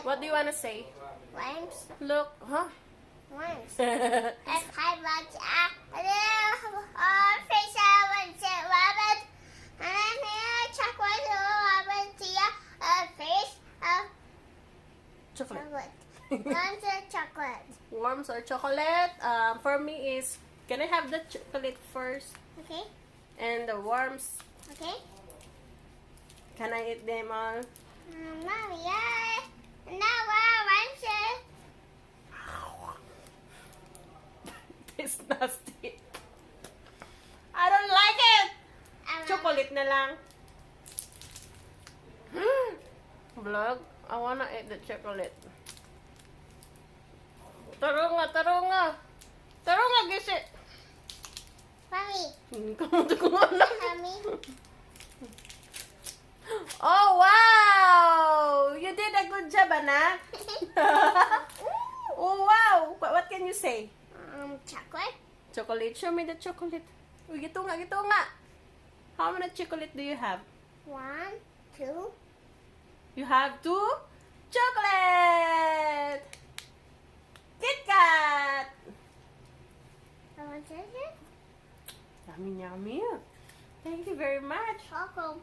What do you want to say? Worms. Look, huh? Worms. And I want fish. I want rabbit. And I'm here chocolate. I want fish. Chocolate. Worms and chocolate. Worms or chocolate? For me is, can I have the chocolate first? Okay. And the worms, Okay. can I eat them all? Mommy, yeah. Now worms. It's nasty. I don't like it! Chocolate na lang. Vlog, I wanna eat the chocolate. Tarunga, tarunga. Tarunga, gisi. Mommy. Kamuto ko na. Mommy. Oh, wow! You did a good job, anak. Oh, wow! What can you say? Chocolate. Chocolate. Show me the chocolate. Uy, gito nga, gito nga. How many chocolate do you have? 1, 2. You have 2 chocolate! Kit Kat! I want to eat Yummy, yummy. Thank you very much. chocolate.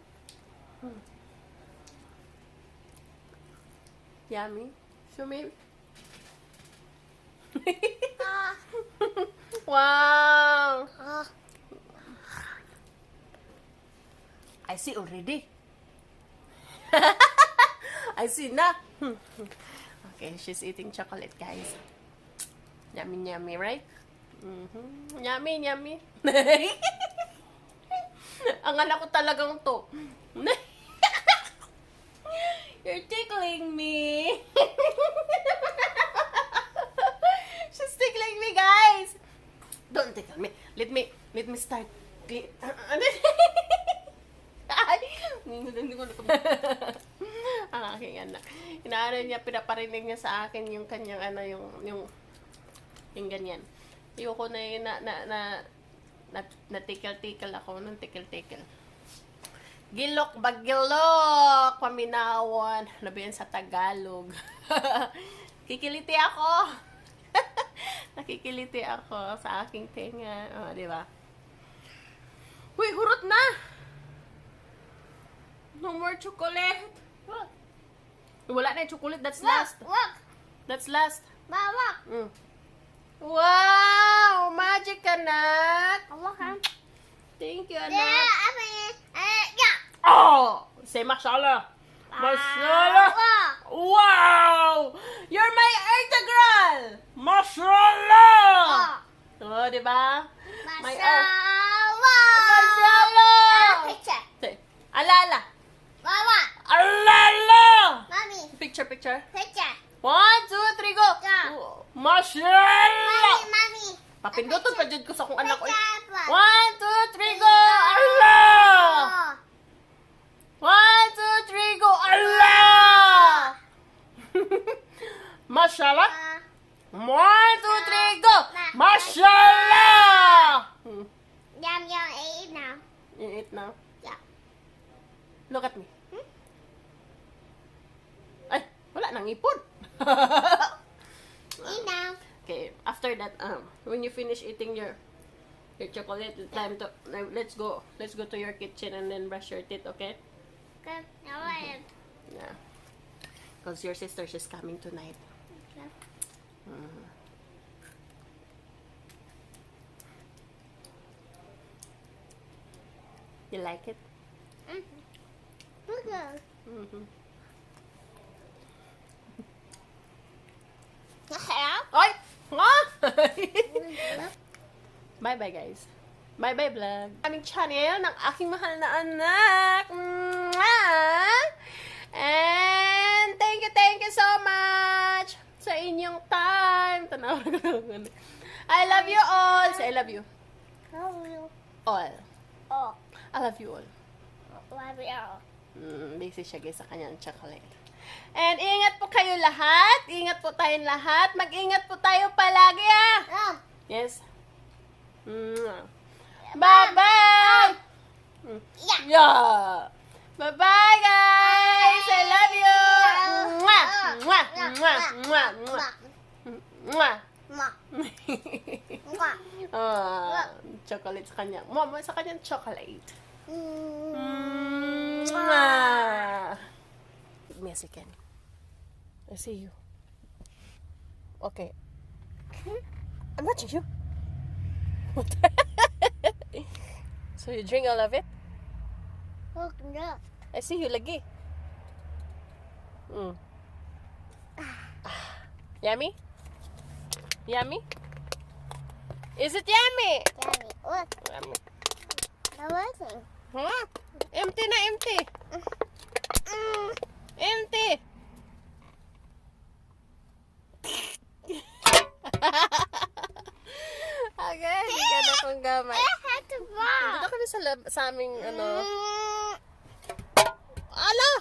Yummy. Show me. Wow! I see already. I see na. Okay, she's eating chocolate, guys. Yummy, yummy, right? Yummy, yummy. Ang anak ko talagang to. You're tickling me. She's tickling me, guys. Don't tickle me. Let me start. Ang aking anak. Inaano niya, pinaparinig niya sa akin yung kanyang ano, yung ganyan. Ayoko na yun na tickle-tickle ako, nang tickle-tickle. Gilok, bagilok, paminawan. Ano ba yan sa Tagalog? Kikiliti ako. Nakikiliti ako sa aking tenga. Oh, di ba? Uy, hurot na! No more chocolate. Look. Wala na yung chocolate. That's last. Look. That's last. Look. Wow! Magic, anak! Look. Thank you, Yeah, anak. yeah. Oh! Say mashallah. Mashallah. Wow! You're my Eartha girl! Mashallah! Oh, di ba? My Mashallah! Picture. Say, alala. Mama. Alala! Mommy. Picture. Picture. 1, 2, 3, go! Go. Mashallah! Mommy. Papinduton pa dyan ko sa kung anak ko. 1, Picture. 2, 3, go! Allah! 1, 2, 3, go! Allah! Mashallah! 1, 2, 3, go! Mashallah! Yum, eat now. You eat now? Yeah. Look at me. Ay, wala nang ipon. Eat now. Okay, after that, when you finish eating your chocolate, it's time to let's go to your kitchen and then brush your teeth, okay? Good. Now I am. Yeah. Because your sister, she's coming tonight. Okay. You like it? Look at Oy! Bye-bye, guys. Bye-bye, vlog. Aming channel ng aking mahal na anak. And thank you so much sa inyong time. Tanaw ko. I love you all. Say I love you. Love you. All. Oh. I love you all. Love you. Busy siya, guys, sa kanyang chocolate. And ingat po kayo lahat. Ingat po tayong lahat. Mag-ingat po tayo palagi, ah. Yes. Bye-bye. Yeah. Yeah. Bye-bye, guys. I love you. Mwah. Mwah. Mwah, mwah, mwah. Mwah. Mwah. Chocolate sa kanya. Mama, sa kanya chocolate. Mm. Mwah. Give me a second. I see you. Okay. I'm watching you. So you drink all of it? Look, no. I see you lagi. Yummy? Yummy? Is it yummy? Daddy, look. Yummy. No working. Huh? Empty na, empty. Empty. Okay, bigyan akong gamay. I had to walk. Dito kami sa aming, Ala!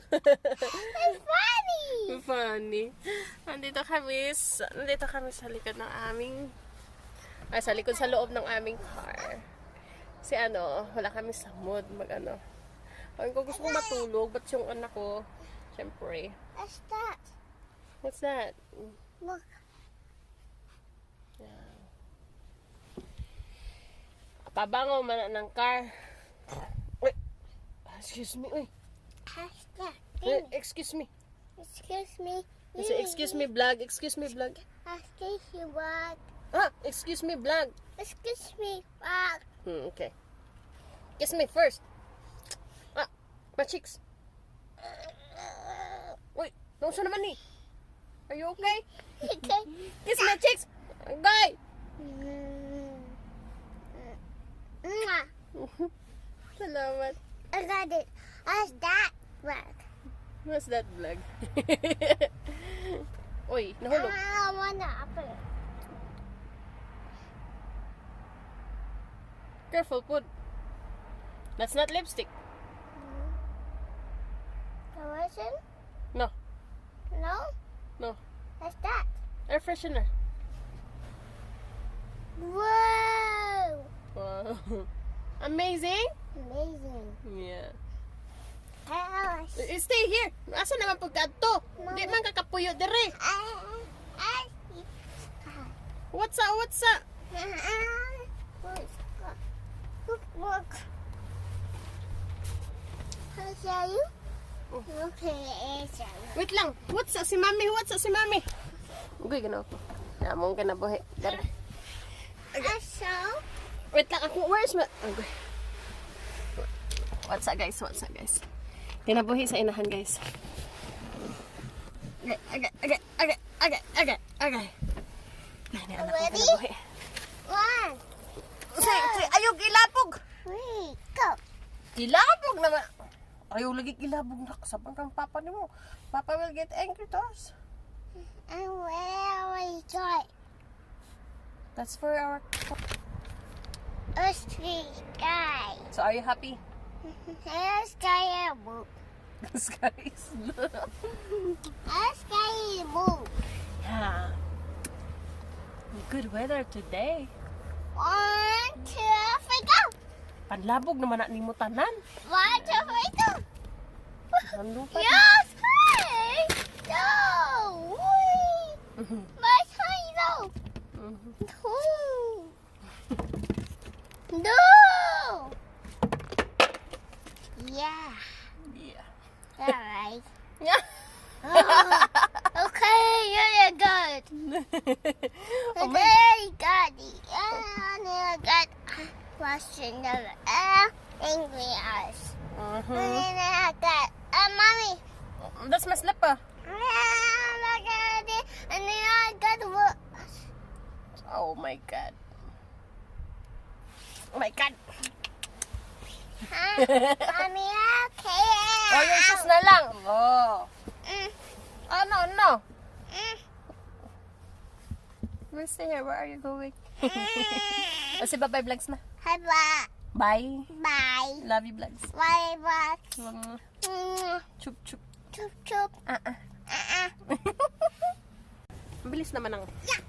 It's funny. Funny. Nandito kami sa likod ng aming, sa likod sa loob ng aming car. Kasi wala kami sa mood Ay, ko gusto kong matulog, but yung anak ko, syempre. What's that? What's that? Look. Pabango man ng car. Uy. Excuse me, uy. What's that? Excuse me. Excuse me. I say, excuse me, vlog. Excuse me, vlog. Excuse me, what? Excuse me, vlog. Excuse me, what? Okay. Kiss me first. My cheeks. Uy, nauso naman ni. Are you okay? Okay. Kiss my cheeks. Guy. Mwah. Salamat. I got it. What's that? What? What's that vlog? Uy, nahulog. I want to open it. Careful, put. That's not lipstick. The lotion? No, No? no. What's that? Air freshener. Whoa! Wow. Amazing? Amazing. Yeah. House. Stay here. Asa naman pagkadto? Di man kakapuyo dire. What's up? What's up? Look. How are you? Okay, it's Wait lang. What's up si Mami? What's up si Mami? Ugoy, ganaw ko. Namong ka na buhi. Dari. so. Wait lang ako. Where's my... Ugoy. What's up guys? What's up guys? Tinabuhi sa inahan guys. Okay. Ready? One. Say, ayaw gilapog. Three. Go. Gilabog naman. Ayaw lagi gilabog na. Sabang kang papa ni mo. Papa will get angry to us. And where we go? That's for our... Sky. So are you happy? Here's sky and blue. The sky is blue. Sky is blue. Yeah. Good weather today. 1, 2, 3, go. Panlabog naman na ni mo tanan. 1, 2, 3, go. Ano pa? Yes, hey! No! Wait! My tiny no! No! No! Yeah. Yeah. Alright. Yeah. Okay, you're good. Oh my... Okay, got it. I got question of angry eyes. And then I got mommy. That's my slipper. I got it. And then I got what? Oh my god. Oh my god. Mommy, okay. Oh, yung sus na lang. Oh. Oh, no. We'll stay here. Where are you going? Kasi bye-bye vlogs na. Bye. Bye. Bye. Love you vlogs. Bye. Bye. Chup, chup. Chup chup. Ang bilis naman ang... Yeah.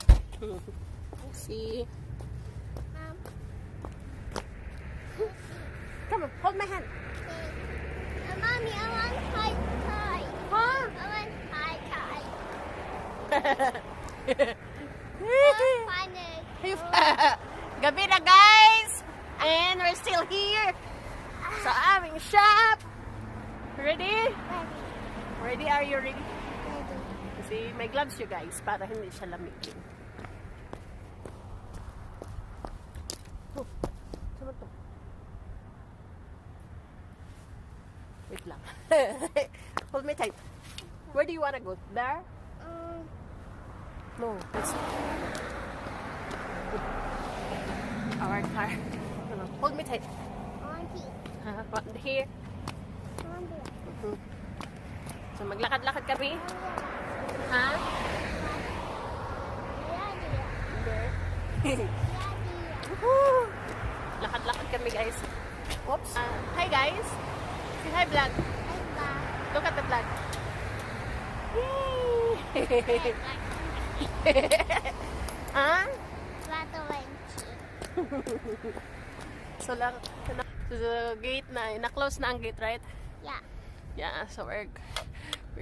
See? Come on, hold my hand. Mommy, I want to try. Hi! Funny. Gabi na guys! And we're still here sa aming shop. Ready? Ready? Are you ready? Kasi may gloves you guys para hindi siya lamigin. Oh, sama to? Wait lang. Hold me tight. Where do you wanna go? There? No, let's our car. Hold me tight. Here. So maglakad-lakad kami. Ha? Lakad-lakad kami guys. Oops. Hi guys. Say hi vlog. Look at the vlog. Yay! Ha? So lang, the gate na-close na ang gate, right? Yeah. Yeah, so we're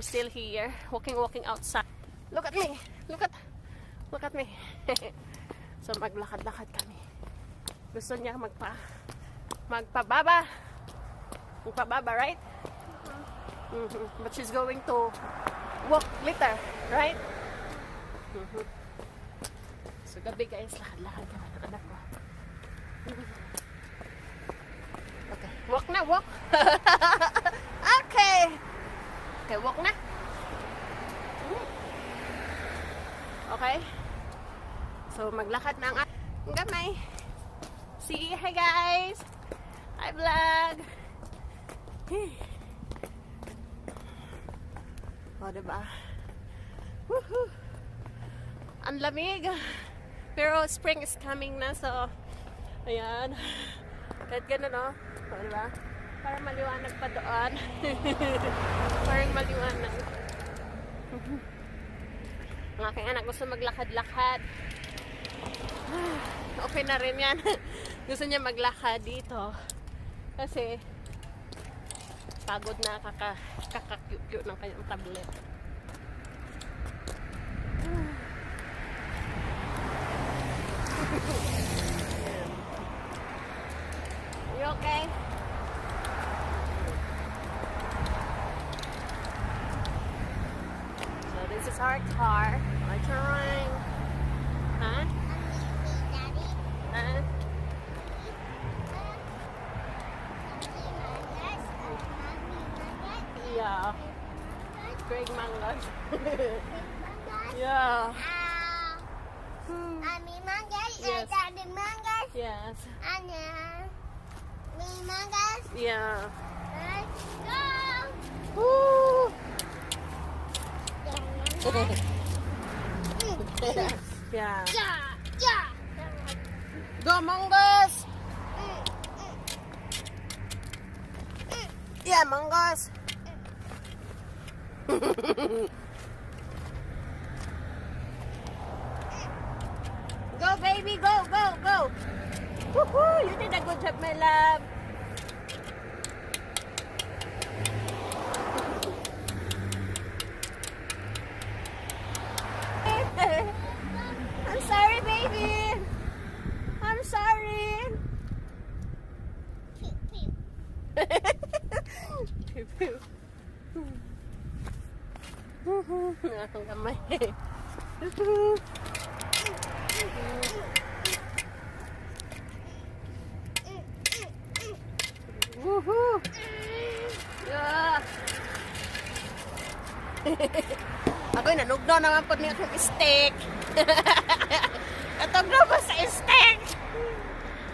still here, walking outside. Look at me. Look at me. So maglakad-lakad kami. Gusto niya magpababa, right? But she's going to walk later, right? So gabi guys, lakad-lakad kami ng anak ko. Okay, walk na, walk. Okay, walk na. Okay. So maglakad na ang gamay. See, hi guys. Hi vlog. O, diba? Woohoo! Ang lamig. Pero spring is coming na, so ayan. Kahit ganun, no? O, diba? Parang maliwanag pa doon. Parang maliwanag. Ang aking anak gusto maglakad-lakad. Okay na rin yan. Gusto niya maglakad dito. Kasi pagod na kakakyu ng kanyang tablet. You okay? So this is our car. My turn. Huh? Huh? Yeah. Greg mangoes. Yeah. Mommy mangoes. Yes. Daddy mangoes. Yes. Me mangoes. Yeah. Let's go. Woo! Yeah. Yeah. Go mangoes. Yeah, mangoes. Go baby, go. Woohoo! You did a good job, my love. I'm sorry, baby. I'm sorry. Pew, pew. Akong kamay. Woohoo! Yeah. Ako'y nanugno naman po niya itong steak. Natugno ba sa steak?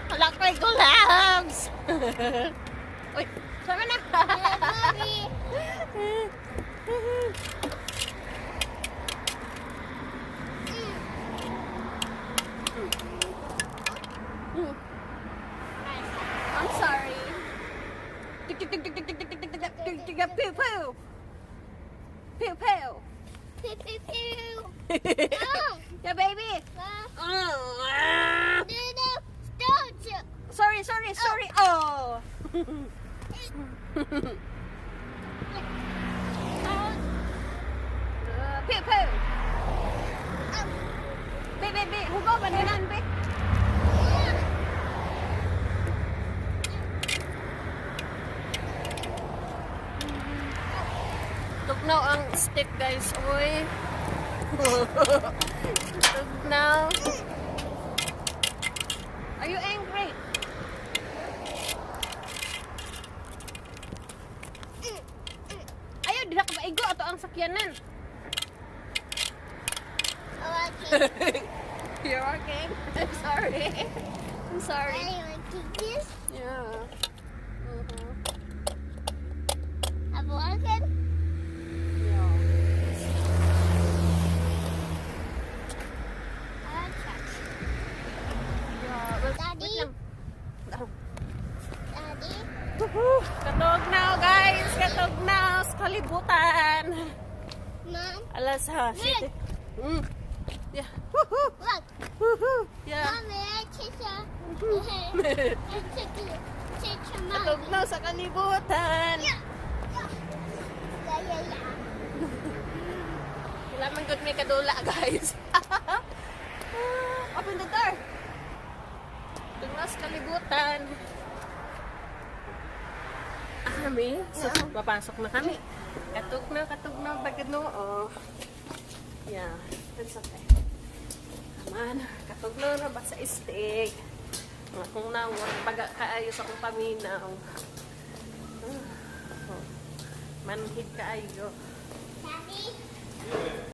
Wala ko'y gloves. Uy, sama na. Mommy. I'm sorry. Pew pew. Pew pew. Pew, pew, pew. Yeah, baby. Don't. Sorry. Oh. Pew pew. Be, hugaw ba nilan, be? Tugnaw ang stick, guys. Uy. Tugnaw. Are you angry? Ayaw, di na ka maigo. Ato ang sakyanan. Okay. You're okay? I'm sorry. I'm sorry. Are you liking this? Yeah. Have a walking? Yeah. Yeah. Wait Daddy? lang. Daddy? Katog now, guys. Katog now. Sa kalibutan. Mom? Alas ha. Look. Yeah. Look. Yeah. Mommy, teacher. Teacher, Katog mommy. now sa kalibutan. Yeah. Kailangan good may kadula, guys. Open the door. Katog now sa kalibutan. Kami, so, papasok na kami. Katog na, bagano, oh. Yeah, that's okay. Come on, katog na basa istig. Kung nawag, pagkaayos akong paminaw. Oh, manhid kaayo. Daddy?